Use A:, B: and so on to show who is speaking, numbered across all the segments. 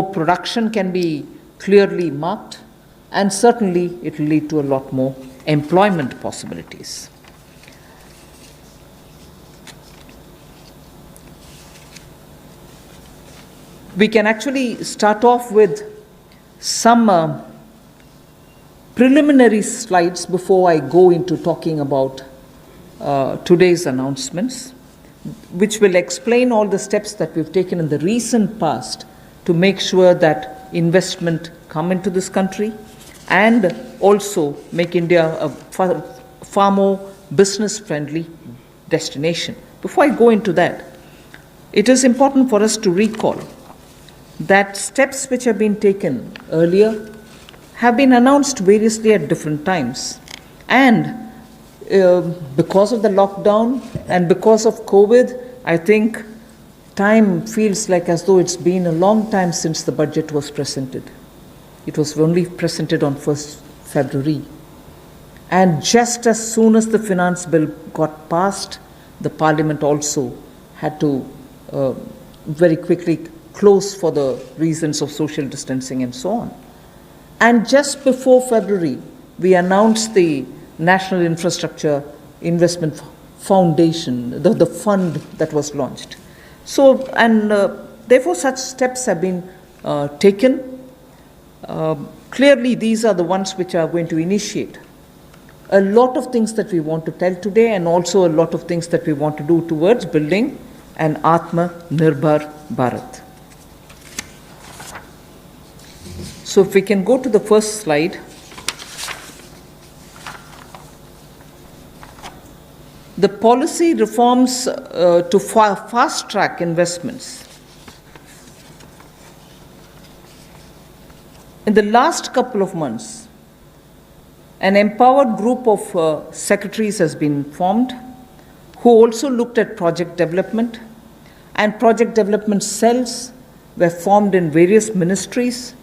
A: more production can be clearly marked, and certainly it will lead to a lot more employment possibilities. We can actually start off with some preliminary slides before I go into talking about today's announcements, which will explain all the steps that we've taken in the recent past to make sure that investment come into this country and also make India a far more business-friendly destination. Before I go into that, it is important for us to recall that steps which have been taken earlier have been announced variously at different times. And because of the lockdown and because of COVID, I think time feels like as though it's been a long time since the budget was presented. It was only presented on 1st February. And just as soon as the finance bill got passed, the parliament also had to very quickly close for the reasons of social distancing and so on. And just before February, we announced the National Infrastructure Investment Foundation, the fund that was launched. So, and therefore such steps have been taken. Clearly, these are the ones which are going to initiate a lot of things that we want to tell today, and also a lot of things that we want to do towards building an Atma-Nirbhar Bharat. So if we can go to the first slide. The policy reforms to fast-track investments. In the last couple of months, an empowered group of secretaries has been formed who also looked at project development, and project development cells were formed in various ministries.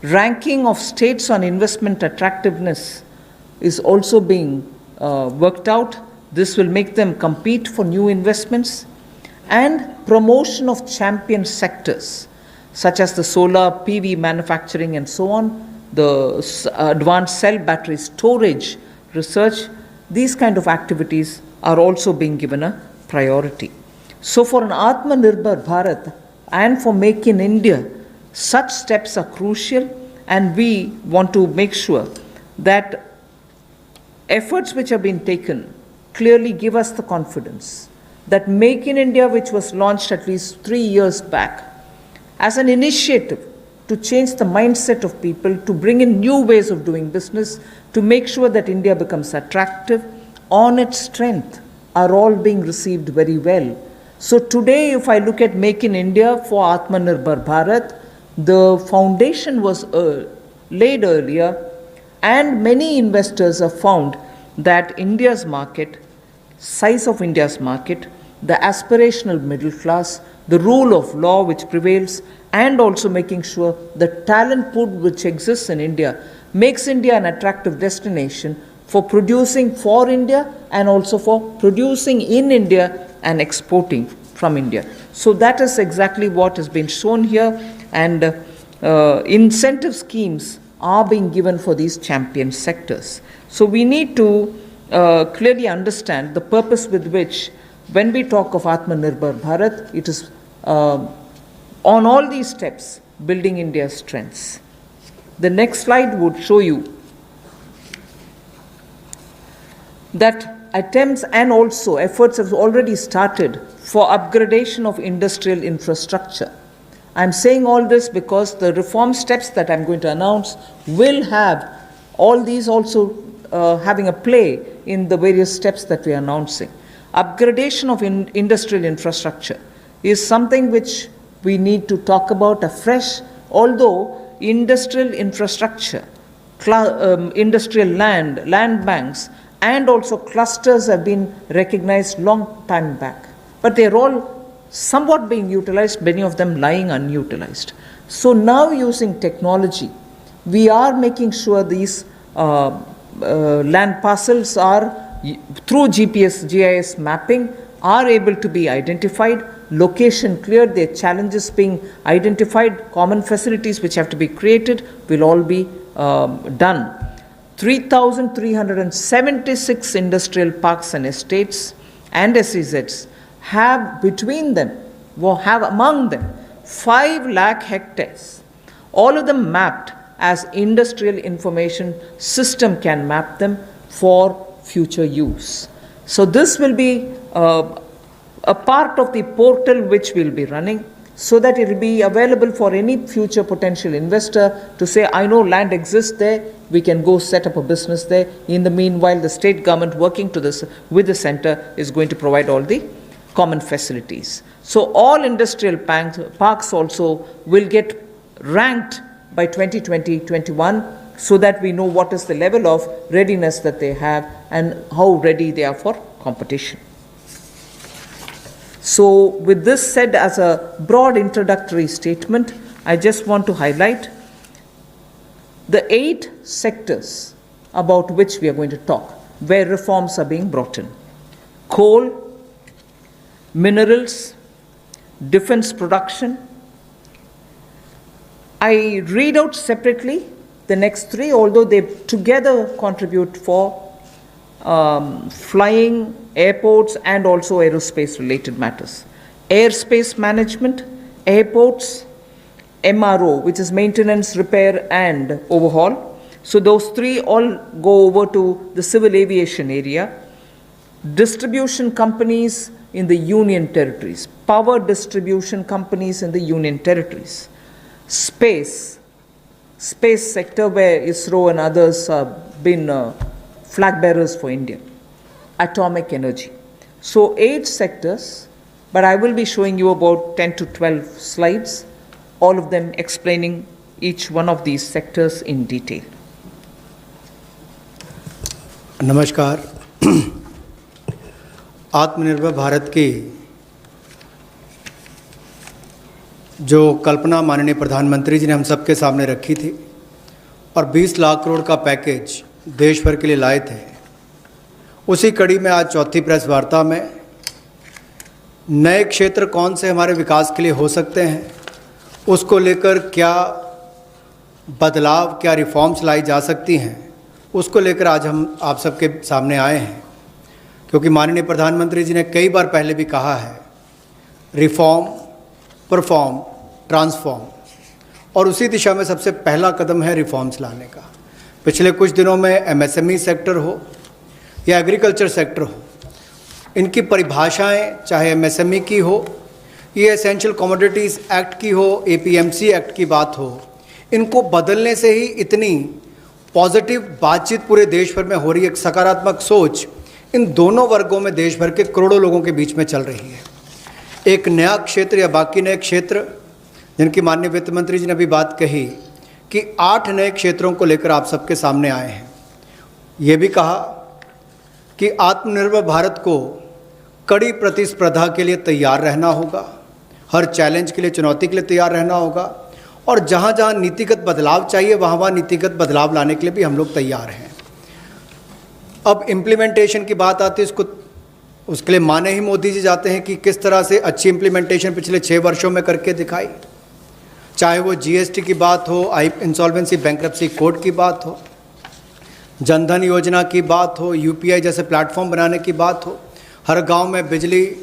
A: Ranking of states on investment attractiveness is also being worked out. This will make them compete for new investments, and promotion of champion sectors such as the solar PV manufacturing and so on, the advanced cell battery storage research. These kind of activities are also being given a priority. So for an Atma-Nirbhar Bharat and for Make in India, such steps are crucial, and we want to make sure that efforts which have been taken clearly give us the confidence that Make in India, which was launched at least 3 years back, as an initiative to change the mindset of people, to bring in new ways of doing business, to make sure that India becomes attractive on its strength, are all being received very well. So today, if I look at Make in India for Atma-Nirbhar Bharat, the foundation was laid earlier, and many investors have found that India's market, size of India's market, the aspirational middle class, the rule of law which prevails, and also making sure the talent pool which exists in India makes India an attractive destination for producing for India and also for producing in India and exporting from India. So that is exactly what has been shown here, and incentive schemes are being given for these champion sectors. So we need to clearly understand the purpose with which, when we talk of Atma-Nirbhar Bharat, it is on all these steps building India's strengths. The next slide would show you that attempts and also efforts have already started for upgradation of industrial infrastructure. I'm saying all this because the reform steps that I'm going to announce will have all these also having a play in the various steps that we are announcing. Upgradation of industrial infrastructure is something which we need to talk about afresh, although industrial infrastructure, industrial land banks, and also clusters have been recognized long time back. But they're all somewhat being utilized, many of them lying unutilized. So now, using technology, we are making sure these land parcels are, through GPS, GIS mapping, are able to be identified location cleared, their challenges being identified, common facilities which have to be created will all be done. 3,376 industrial parks and estates and SEZs have between them, have among them 5 lakh hectares, all of them mapped as industrial information system can map them for future use. So this will be a part of the portal which we'll be running, so that it will be available for any future potential investor to say, I know land exists there, we can go set up a business there. In the meanwhile, the state government working with the center is going to provide all the common facilities. So all industrial parks also will get ranked by 2020-21, so that we know what is the level of readiness that they have and how ready they are for competition. So with this said as a broad introductory statement, I just want to highlight the 8 sectors about which we are going to talk, where reforms are being brought in: coal, minerals, defense production. I read out separately the next 3, although they together contribute for flying, airports, and also aerospace related matters. Airspace management, airports, MRO, which is maintenance, repair, and overhaul. So those 3 all go over to the civil aviation area. Distribution companies in the union territories, power distribution companies in the union territories. Space sector, where ISRO and others have been flag bearers for India. Atomic energy. So 8 sectors, but I will be showing you about 10 to 12 slides, all of them explaining each one of these sectors in detail.
B: नमस्कार। आत्मनिर्भर भारत की जो कल्पना माननीय प्रधानमंत्री जी ने हम सबके सामने रखी थी और 20 लाख करोड़ का पैकेज देश भर के लिए लाए थे, उसी कड़ी में आज चौथी प्रेस वार्ता में नए क्षेत्र कौन से हमारे विकास के लिए हो सकते हैं, उसको लेकर क्या बदलाव, क्या रिफॉर्म्स लाई जा सकती हैं, उसको लेकर आज हम आप सबके सामने आए हैं। क्योंकि माननीय प्रधानमंत्री जी ने कई बार पहले भी कहा है, रिफॉर्म, परफॉर्म, ट्रांसफॉर्म, और उसी दिशा में सबसे पहला कदम है रिफॉर्म्स लाने का। पिछले कुछ दिनों में एमएसएमई सेक्टर हो या एग्रीकल्चर सेक्टर हो, इनकी परिभाषाएं चाहे एमएसएमई की हो, ये एसेंशियल कमोडिटीज़ एक्ट की हो, एपीएमसी एक्ट की बात हो, इनको बदलने से ही इतनी पॉजिटिव बातचीत पूरे देश भर में हो रही है। एक सकारात्मक सोच इन दोनों वर्गों में देश भर के करोड़ों लोगों के बीच में चल रही है। एक नया क्षेत्र या बाकी नए क्षेत्र, जिनकी माननीय वित्त मंत्री जी ने अभी बात कही कि 8 नए क्षेत्रों को लेकर आप सबके सामने आए हैं। ये भी कहा कि आत्मनिर्भर भारत को कड़ी प्रतिस्पर्धा के लिए तैयार रहना होगा, हर चैलेंज के लिए, चुनौती के लिए तैयार रहना होगा, और जहाँ जहाँ नीतिगत बदलाव चाहिए वहाँ नीतिगत बदलाव लाने के लिए भी हम लोग तैयार हैं। अब इम्प्लीमेंटेशन की बात आती है, उसके लिए माने ही मोदी जी जाते हैं कि किस तरह से अच्छी इम्प्लीमेंटेशन पिछले 6 वर्षों में करके दिखाई, चाहे वो जीएसटी की बात हो, इंसॉल्वेंसी बैंक्रप्सी कोड की बात हो, जनधन योजना की बात हो, यूपीआई जैसे प्लेटफॉर्म बनाने की बात हो, हर गांव में बिजली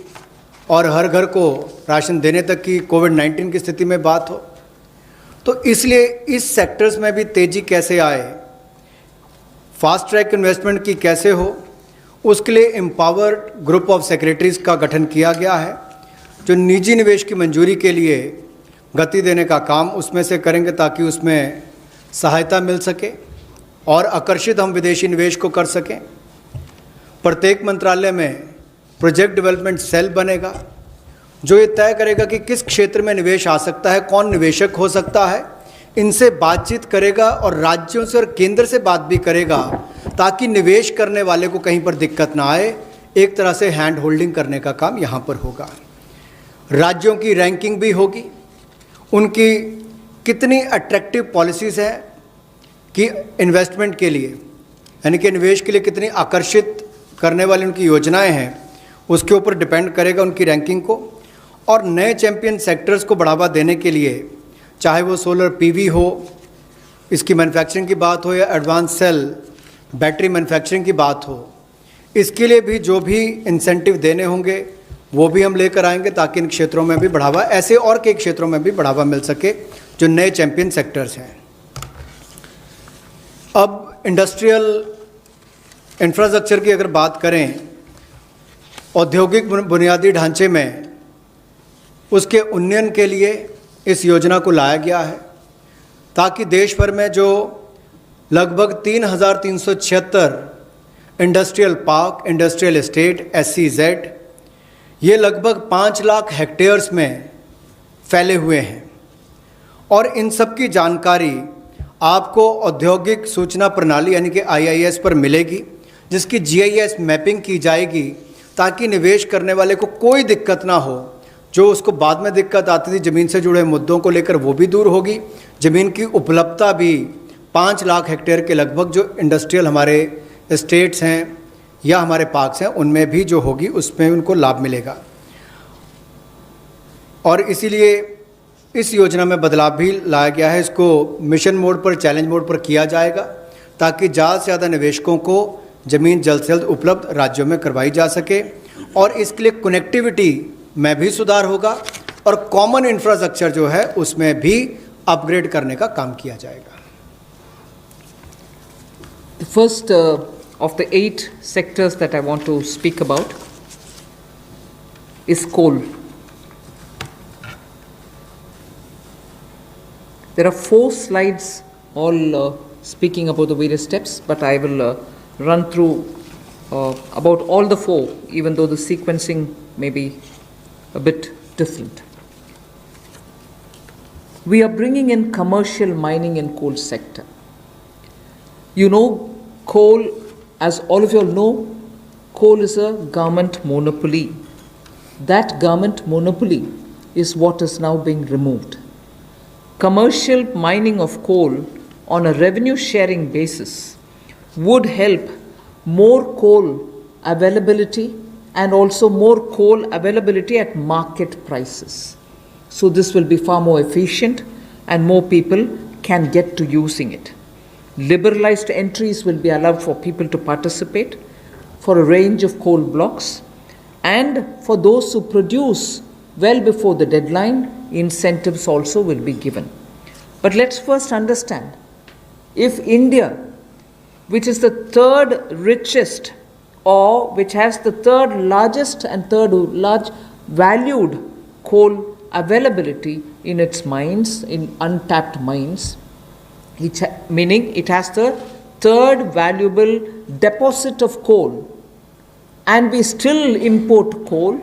B: और हर घर को राशन देने तक की कोविड-19 की स्थिति में बात हो। तो इसलिए इस सेक्टर्स में भी तेज़ी कैसे आए, फास्ट ट्रैक इन्वेस्टमेंट की कैसे हो, उसके लिए एम्पावर्ड ग्रुप ऑफ सेक्रेटरीज़ का गठन किया गया है, जो निजी निवेश की मंजूरी के लिए गति देने का काम उसमें से करेंगे, ताकि उसमें सहायता मिल सके और आकर्षित हम विदेशी निवेश को कर सकें। प्रत्येक मंत्रालय में प्रोजेक्ट डेवलपमेंट सेल बनेगा, जो ये तय करेगा कि किस क्षेत्र में निवेश आ सकता है, कौन निवेशक हो सकता है, इनसे बातचीत करेगा और राज्यों से और केंद्र से बात भी करेगा, ताकि निवेश करने वाले को कहीं पर दिक्कत ना आए। एक तरह से हैंड होल्डिंग करने का काम यहाँ पर होगा। राज्यों की रैंकिंग भी होगी, उनकी कितनी अट्रैक्टिव पॉलिसीज़ हैं कि इन्वेस्टमेंट के लिए, यानी कि निवेश के लिए कितनी आकर्षित करने वाली उनकी योजनाएं हैं, उसके ऊपर डिपेंड करेगा उनकी रैंकिंग को। और नए चैंपियन सेक्टर्स को बढ़ावा देने के लिए, चाहे वो सोलर पीवी हो, इसकी मैन्युफैक्चरिंग की बात हो, या एडवांस सेल बैटरी मैन्युफैक्चरिंग की बात हो, इसके लिए भी जो भी इंसेंटिव देने होंगे वो भी हम लेकर आएंगे, ताकि इन क्षेत्रों में भी बढ़ावा, ऐसे और कई क्षेत्रों में भी बढ़ावा मिल सके जो नए चैंपियन सेक्टर्स हैं। अब इंडस्ट्रियल इंफ्रास्ट्रक्चर की अगर बात करें, औद्योगिक बुनियादी ढांचे में उसके उन्नयन के लिए इस योजना को लाया गया है, ताकि देश भर में जो लगभग 3,376 industrial park, industrial estate, SEZ, ये लगभग 5 लाख हेक्टेयर्स में फैले हुए हैं, और इन सब की जानकारी आपको औद्योगिक सूचना प्रणाली यानी कि IIS पर मिलेगी, जिसकी GIS मैपिंग की जाएगी, ताकि निवेश करने वाले को कोई दिक्कत ना हो। जो उसको बाद में दिक्कत आती थी ज़मीन से जुड़े मुद्दों को लेकर, वो भी दूर होगी। ज़मीन की उपलब्धता भी 5 लाख हेक्टेयर के लगभग जो इंडस्ट्रियल हमारे स्टेट्स हैं या हमारे पार्क्स हैं, उनमें भी जो होगी उसमें उनको लाभ मिलेगा। और इसीलिए इस योजना में बदलाव भी लाया गया है। इसको मिशन मोड पर, चैलेंज मोड पर किया जाएगा, ताकि ज़्यादा से ज़्यादा निवेशकों को ज़मीन जल्द से जल्द उपलब्ध राज्यों में करवाई जा सके, और इसके लिए कनेक्टिविटी में भी सुधार होगा, और कॉमन इंफ्रास्ट्रक्चर जो है उसमें भी अपग्रेड करने का काम किया जाएगा।
A: The first of the 8 sectors that I want to speak about is coal. There are 4 slides all speaking about the various steps, but I will run through about all the 4, even though the sequencing may be a bit different. We are bringing in commercial mining in coal sector. You know, coal, as all of you all know, coal is a government monopoly. That government monopoly is what is now being removed. Commercial mining of coal on a revenue sharing basis would help more coal availability, and also more coal availability at market prices. So this will be far more efficient, and more people can get to using it. Liberalized entries will be allowed for people to participate for a range of coal blocks, and for those who produce well before the deadline, incentives also will be given. But let's first understand, if India, which is the 3rd richest, or which has the 3rd largest and 3rd large valued coal availability in its mines, in untapped mines, meaning it has the 3rd valuable deposit of coal, and we still import coal,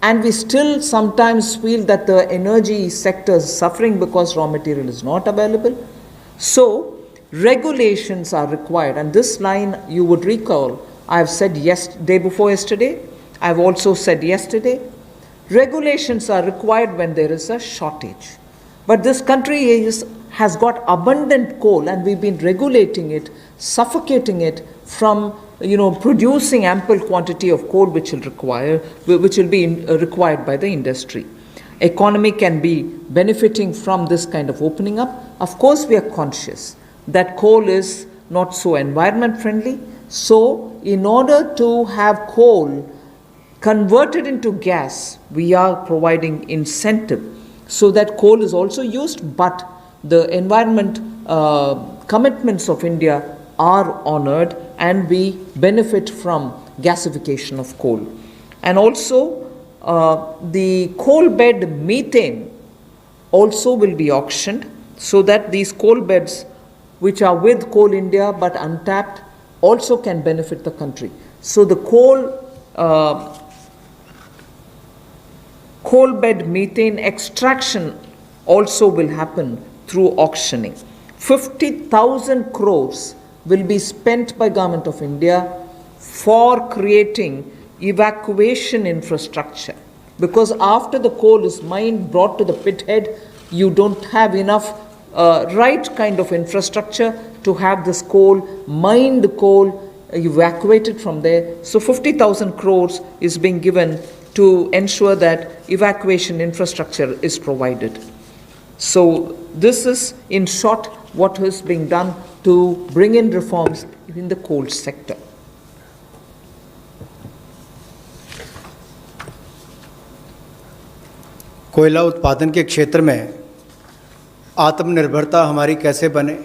A: and we still sometimes feel that the energy sector is suffering because raw material is not available. So regulations are required, and this line you would recall I have said day before yesterday, I have also said yesterday, regulations are required when there is a shortage. But this country has got abundant coal, and we've been regulating it, suffocating it from producing ample quantity of coal which will be required by the industry. Economy can be benefiting from this kind of opening up. Of course, we are conscious that coal is not so environment friendly. So in order to have coal converted into gas, we are providing incentive so that coal is also used, but the environment commitments of India are honored, and we benefit from gasification of coal. And also the coal bed methane also will be auctioned, so that these coal beds which are with Coal India but untapped also can benefit the country. So the coal bed methane extraction also will happen through auctioning. 50,000 crores will be spent by Government of India for creating evacuation infrastructure, because after the coal is mined, brought to the pit head, you don't have enough right kind of infrastructure to have this coal, mined coal, evacuated from there. So 50,000 crores is being given to ensure that evacuation infrastructure is provided. So this is, in short, what is being done to bring in reforms in the coal sector.
B: कोयला उत्पादन के क्षेत्र में आत्मनिर्भरता हमारी कैसे बने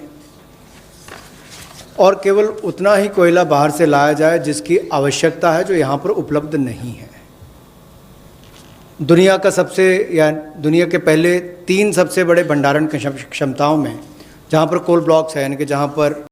B: और केवल उतना ही कोयला बाहर से लाया जाए जिसकी आवश्यकता है, जो यहाँ पर उपलब्ध नहीं है। दुनिया के पहले 3 सबसे बड़े भंडारण क्षमताओं में जहाँ पर कोल ब्लॉक्स हैं, यानी कि जहाँ पर